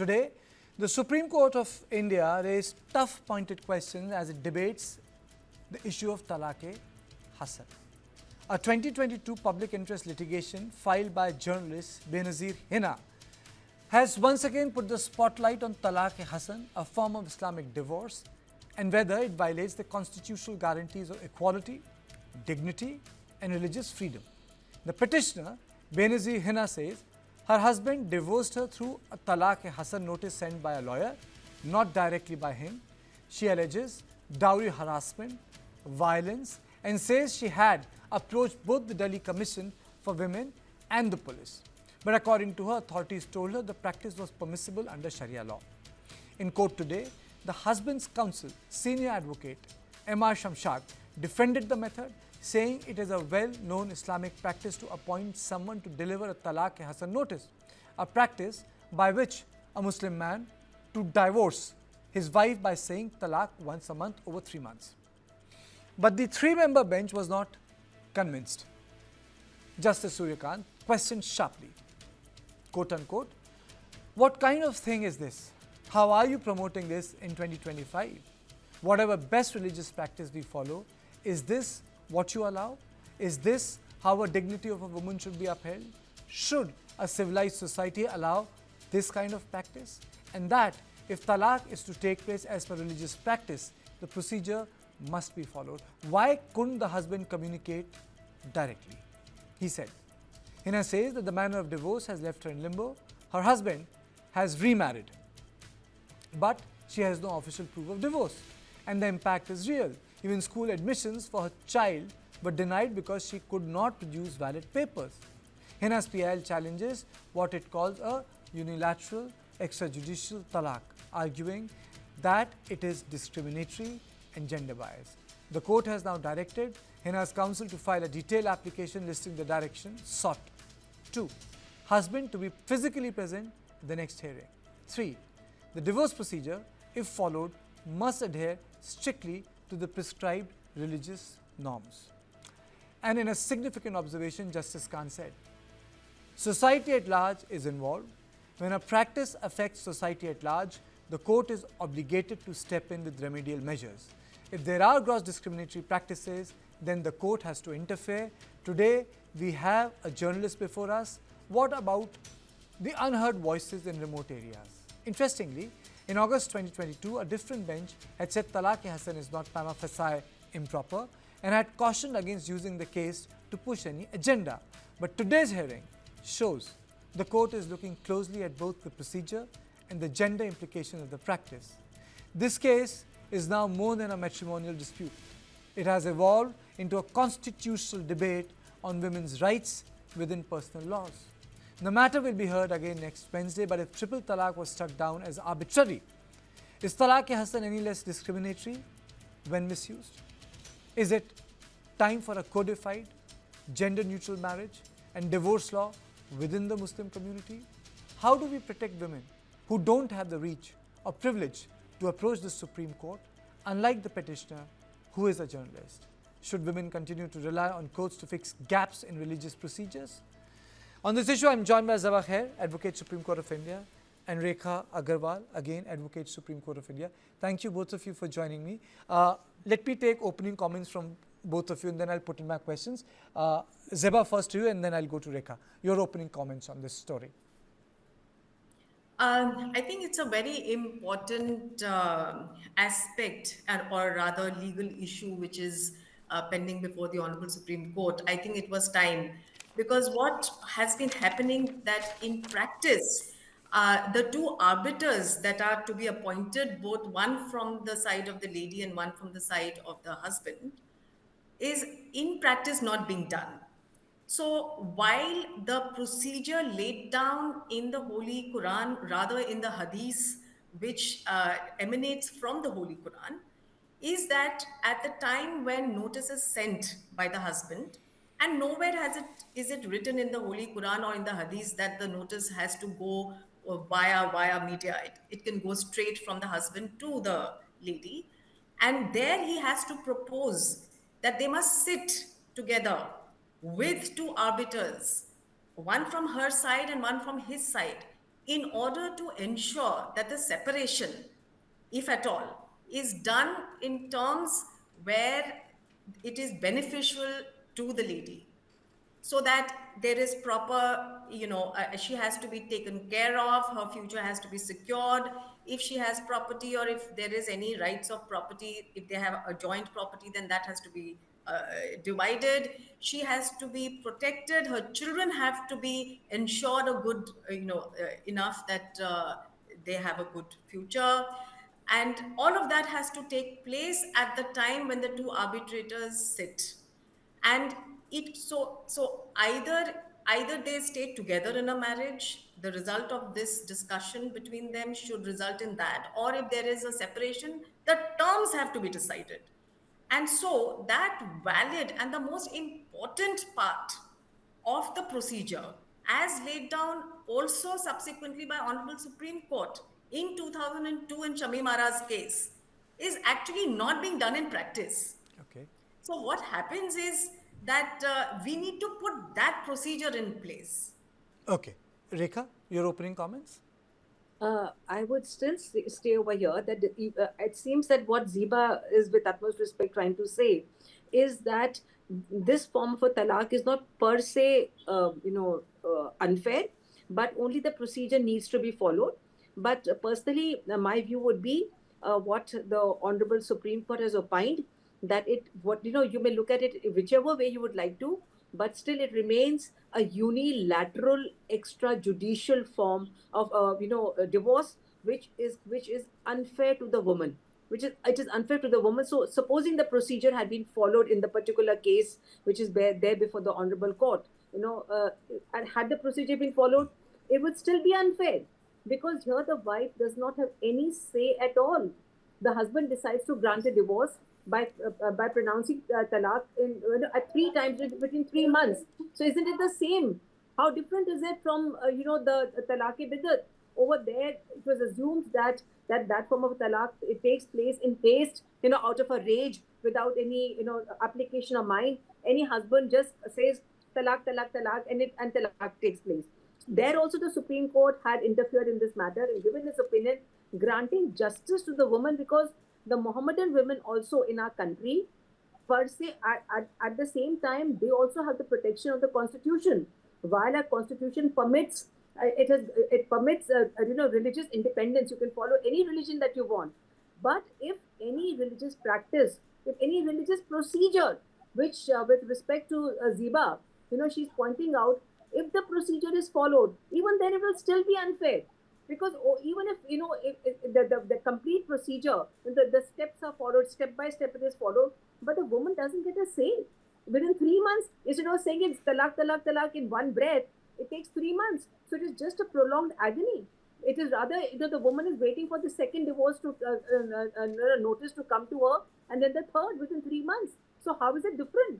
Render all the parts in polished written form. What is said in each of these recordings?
Today, the Supreme Court of India raised tough pointed questions as it debates the issue of Talaq-e-Hasan. A 2022 public interest litigation filed by journalist Benazir Hina has once again put the spotlight on Talaq-e-Hasan, a form of Islamic divorce, and whether it violates the constitutional guarantees of equality, dignity, and religious freedom. The petitioner, Benazir Hina, says her husband divorced her through a Talaq-e-Hasan notice sent by a lawyer, not directly by him. She alleges dowry harassment, violence, and says she had approached both the Delhi Commission for Women and the police. But according to her, authorities told her the practice was permissible under Sharia law. In court today, the husband's counsel, senior advocate M.R. Shamshad, defended the method, saying it is a well-known Islamic practice to appoint someone to deliver a Talaq-e-Hasan notice, a practice by which a Muslim man to divorce his wife by saying talaq once a month over 3 months. But the three-member bench was not convinced. Justice Suryakant questioned sharply, quote unquote, what kind of thing is this? How are you promoting this in 2025? Whatever best religious practice we follow, is this what you allow? Is this how a dignity of a woman should be upheld? Should a civilized society allow this kind of practice? And that if talaq is to take place as per religious practice, the procedure must be followed. Why couldn't the husband communicate directly? He said. Hina says that the manner of divorce has left her in limbo. Her husband has remarried, but she has no official proof of divorce, and the impact is real. Even school admissions for her child were denied because she could not produce valid papers. Hina's PIL challenges what it calls a unilateral extrajudicial talaq, arguing that it is discriminatory and gender biased. The court has now directed Hina's counsel to file a detailed application listing the direction sought. 2. Husband to be physically present at the next hearing. 3. The divorce procedure, if followed, must adhere strictly to the prescribed religious norms. And in a significant observation, Justice Khan said, society at large is involved. When a practice affects society at large, the court is obligated to step in with remedial measures. If there are gross discriminatory practices, then the court has to interfere. Today, we have a journalist before us. What about the unheard voices in remote areas? Interestingly, in August 2022, a different bench had said Talaq-e-Hasan is not prima facie improper and had cautioned against using the case to push any agenda. But today's hearing shows the court is looking closely at both the procedure and the gender implications of the practice. This case is now more than a matrimonial dispute. It has evolved into a constitutional debate on women's rights within personal laws. The matter will be heard again next Wednesday, but if triple talaq was struck down as arbitrary, is Talaq-e-Hasan any less discriminatory when misused? Is it time for a codified, gender-neutral marriage and divorce law within the Muslim community? How do we protect women who don't have the reach or privilege to approach the Supreme Court, unlike the petitioner who is a journalist? Should women continue to rely on courts to fix gaps in religious procedures? On this issue, I am joined by Zeba Khair, Advocate Supreme Court of India, and Rekha Agarwal, again Advocate Supreme Court of India. Thank you both of you for joining me. Let me take opening comments from both of you and then I'll put in my questions. Zeba, first to you, and then I'll go to Rekha. Your opening comments on this story. I think it's a very important aspect, or rather legal issue, which is pending before the Honorable Supreme Court. I think it was time, because what has been happening that in practice, the two arbiters that are to be appointed, both one from the side of the lady and one from the side of the husband, is in practice not being done. So while the procedure laid down in the Holy Quran, rather in the Hadith, which emanates from the Holy Quran, is that at the time when notice is sent by the husband, and nowhere is it written in the Holy Quran or in the Hadith that the notice has to go via media. It can go straight from the husband to the lady, and there he has to propose that they must sit together with two arbiters, one from her side and one from his side, in order to ensure that the separation, if at all, is done in terms where it is beneficial to the lady, so that there is proper, she has to be taken care of, her future has to be secured. If she has property, or if there is any rights of property, if they have a joint property, then that has to be divided. She has to be protected, her children have to be ensured a good, enough that they have a good future. And all of that has to take place at the time when the two arbitrators sit. And either they stay together in a marriage, the result of this discussion between them should result in that, or if there is a separation, the terms have to be decided. And so that valid and the most important part of the procedure, as laid down also subsequently by Honorable Supreme Court in 2002 in Shamimara's case, is actually not being done in practice. Okay. So what happens is that we need to put that procedure in place. Okay. Rekha, your opening comments? I would still stay over here that it seems that what Ziba is, with utmost respect, trying to say is that this form of a talaq is not per se, unfair, but only the procedure needs to be followed. But personally, my view would be what the Honorable Supreme Court has opined, that you may look at it whichever way you would like to, but still it remains a unilateral extrajudicial form of a divorce, which is unfair to the woman, it is unfair to the woman. So supposing the procedure had been followed in the particular case which is there before the Honorable Court, and had the procedure been followed, it would still be unfair, because here the wife does not have any say at all. The husband decides to grant a divorce by pronouncing talaq at 3 times within 3 months. So isn't it the same? How different is it from the talaq-e-biddat? Over there, it was assumed that form of talaq, it takes place in haste, out of a rage, without any application of mind. Any husband just says talaq, talaq, talaq, and talaq takes place. There also the Supreme Court had interfered in this matter and given its opinion, granting justice to the woman, because the Mohammedan women also in our country, per se, at the same time, they also have the protection of the constitution. While our constitution permits, it permits religious independence. You can follow any religion that you want. But if any religious practice, if any religious procedure, which with respect to Ziba, she's pointing out, if the procedure is followed, even then it will still be unfair. Because even if the complete procedure, the steps are followed, step by step it is followed, but the woman doesn't get a say. Within 3 months, instead of saying it's talaq, talaq, talaq in one breath, it takes 3 months. So it is just a prolonged agony. It is rather, the woman is waiting for the second divorce to notice to come to her, and then the third within 3 months. So how is it different?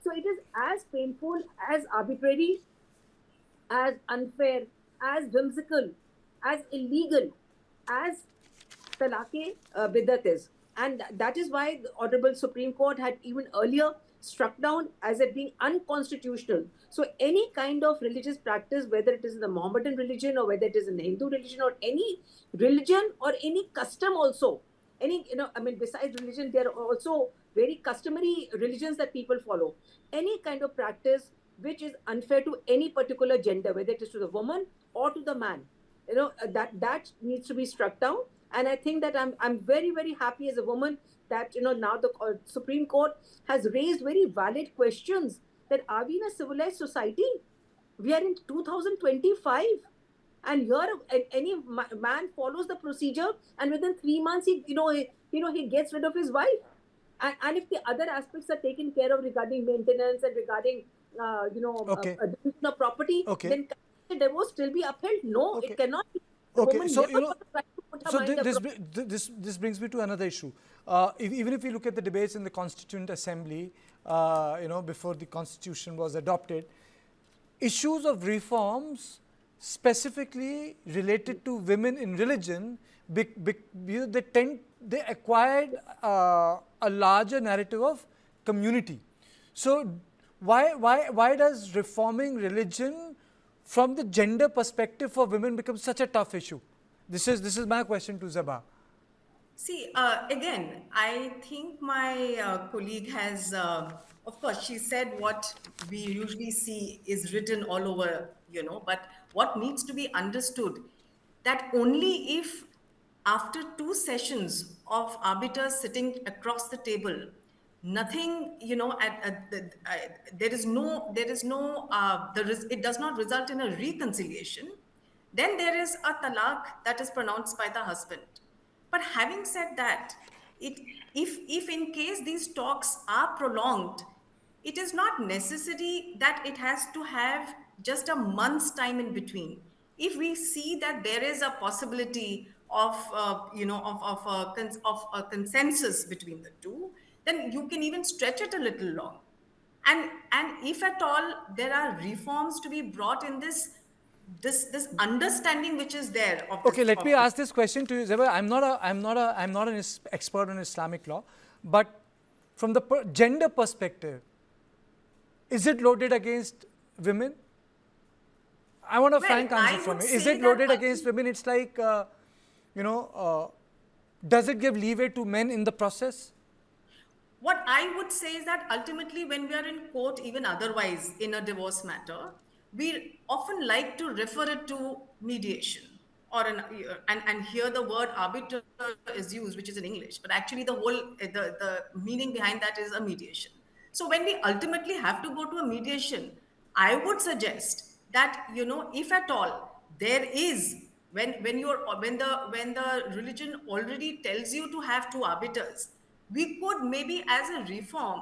So it is as painful, as arbitrary, as unfair, as whimsical, as illegal as talaq-e-biddat is. And that is why the Honorable Supreme Court had even earlier struck down as it being unconstitutional. So any kind of religious practice, whether it is in the Mohammedan religion or whether it is in the Hindu religion or any religion or any custom also, besides religion, there are also very customary religions that people follow. Any kind of practice which is unfair to any particular gender, whether it is to the woman or to the man, that needs to be struck down. And I think that I'm very, very happy as a woman that now the Supreme Court has raised very valid questions, that are we in a civilized society? We are in 2025, and here any man follows the procedure, and within 3 months he gets rid of his wife. And if the other aspects are taken care of regarding maintenance and regarding division of property, Okay. then can the divorce still be upheld? No, Okay. it cannot be. The Okay, woman so never got the right to put her so mind this, abroad. this brings me to another issue. Even if we look at the debates in the Constituent Assembly, before the Constitution was adopted, issues of reforms specifically related to women in religion, they acquired a larger narrative of community. So why does reforming religion from the gender perspective for women becomes such a tough issue? This is my question to Zeba. See, again, I think my colleague has, of course, she said what we usually see is written all over, but what needs to be understood that only if after two sessions of arbiters sitting across the table, nothing, it does not result in a reconciliation, then there is a talaq that is pronounced by the husband. But having said that, it if in case these talks are prolonged, it is not necessary that it has to have just a month's time in between. If we see that there is a possibility of of a consensus between the two, then you can even stretch it a little long. And if at all there are reforms to be brought in this understanding which is there of Okay, this let of me ask this question to you, Zeba. I'm not an expert on Islamic law, but from the gender perspective, is it loaded against women? I want a Well, frank answer I from would you. Is say it that loaded against women? It's like, you know, does it give leeway to men in the process? what I would say is that ultimately, when we are in court, even otherwise in a divorce matter, we often like to refer it to mediation and here the word arbiter is used, which is in English, but actually the meaning behind that is a mediation. So when we ultimately have to go to a mediation, I would suggest that if at all there is when the religion already tells you to have two arbiters, we could maybe as a reform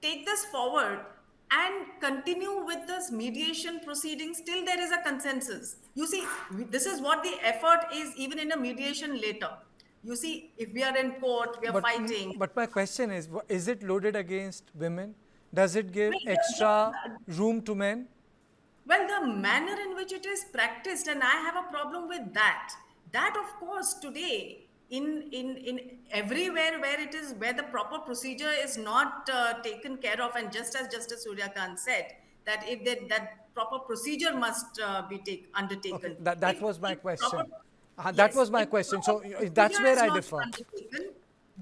take this forward and continue with this mediation proceedings till there is a consensus. You see, this is what the effort is even in a mediation later. You see, if we are in court, we are But fighting. but my question is it loaded against women? Does it give Well, extra room to men? Well, the manner in which it is practiced, and I have a problem with that. That, of course, today in everywhere where it is where the proper procedure is not taken care of, and just as Justice Surya Kant said that if that proper procedure must be Okay, undertaken. that was my If proper question. That Yes, was my if question. proper So that's procedure where is I not differ. undertaken,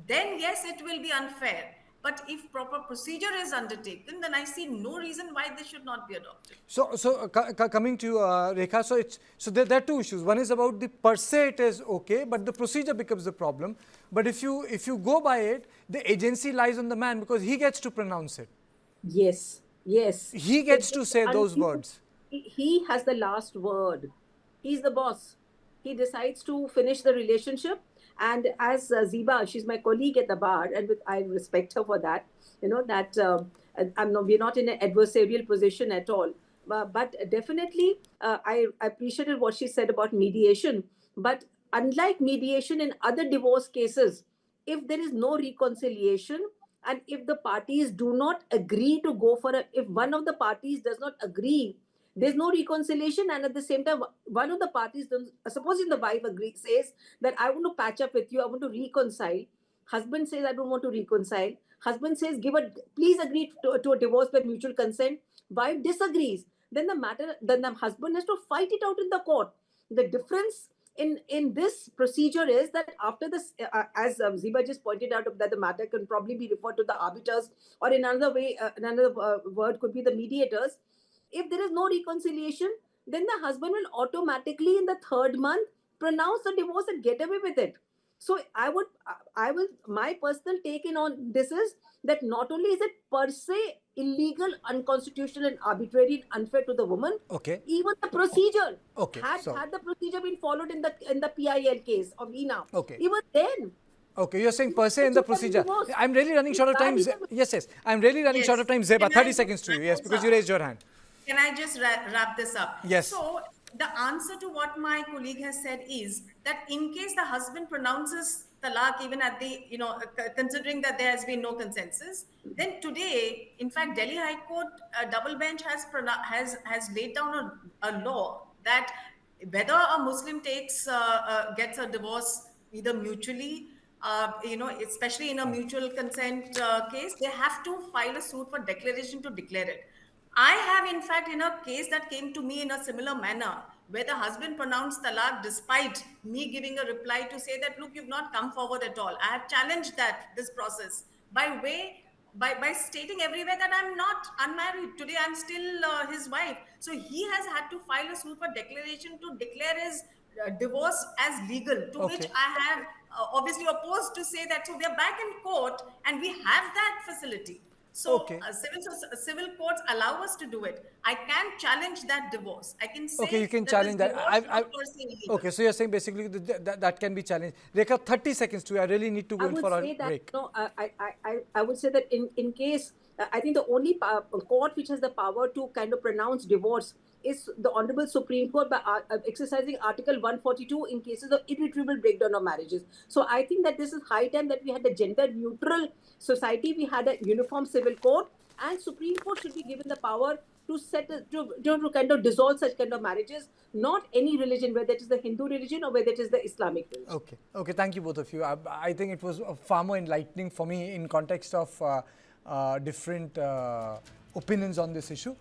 then yes, it will be unfair. But if proper procedure is undertaken, then I see no reason why this should not be adopted. So coming to you, Rekha, so there are two issues. One is about the per se it is okay, but the procedure becomes the problem. But if you go by it, the agency lies on the man because he gets to pronounce it. Yes, yes. He So gets to say those words. he has the last word. He's the boss. He decides to finish the relationship. And as Ziba, she's my colleague at the bar, and I respect her for that. You know that we're not in an adversarial position at all. But definitely, I appreciated what she said about mediation. But unlike mediation in other divorce cases, if there is no reconciliation, and if the parties do not agree to go for if one of the parties does not agree, there's no reconciliation, and at the same time one of the parties does, supposing the wife agrees, says that I want to patch up with you, I want to reconcile. Husband says I don't want to reconcile. Husband says give a please agree to a divorce by mutual consent. Wife disagrees. Then the husband has to fight it out in the court. The difference in this procedure is that after this, as Ziba just pointed out, that the matter can probably be referred to the arbiters, or in another way, another word could be the mediators. If there is no reconciliation, then the husband will automatically in the third month pronounce the divorce and get away with it. So I will, my personal take in on this is that not only is it per se illegal, unconstitutional, and arbitrary and unfair to the woman, Okay. even the procedure, Okay. had the procedure been followed in the PIL case of Ina, Okay. even then, Okay, you're saying per se in the should have been procedure. divorced. I'm really running short of time. Yes. I'm really running short of Yes. time. Zeba, Can I 30 just seconds to you. wrap Yes, this because you up? raised your hand. Can I just wrap this up? Yes. So, the answer to what my colleague has said is that in case the husband pronounces talaq, even at the, considering that there has been no consensus, then today, in fact, Delhi High Court double bench has laid down a law that whether a Muslim gets a divorce either mutually, especially in a mutual consent case, they have to file a suit for declaration to declare it. I have, in fact, in a case that came to me in a similar manner, where the husband pronounced talaq despite me giving a reply to say that, look, you've not come forward at all. I have challenged this process by stating everywhere that I'm not unmarried. Today, I'm still his wife. So he has had to file a suit for declaration to declare his divorce as legal, to which Okay. I have obviously opposed to say that. So we are back in court and we have that facility. So Okay. civil courts allow us to do it. I can challenge that divorce. I can Okay, you say can that this challenge that. divorce is not per se illegal. Okay, so you're saying basically that can be challenged. Rekha, 30 seconds to you. I really need to go I in would for a say that break. no, I would say that in case I think the only court which has the power to kind of pronounce divorce is the Honorable Supreme Court by exercising Article 142 in cases of irretrievable breakdown of marriages. So I think that this is high time that we had a gender neutral society. We had a uniform civil court, and Supreme Court should be given the power to to kind of dissolve such kind of marriages, not any religion, whether it is the Hindu religion or whether it is the Islamic religion. Okay, okay, thank you both of you. I think it was far more enlightening for me in context of different opinions on this issue.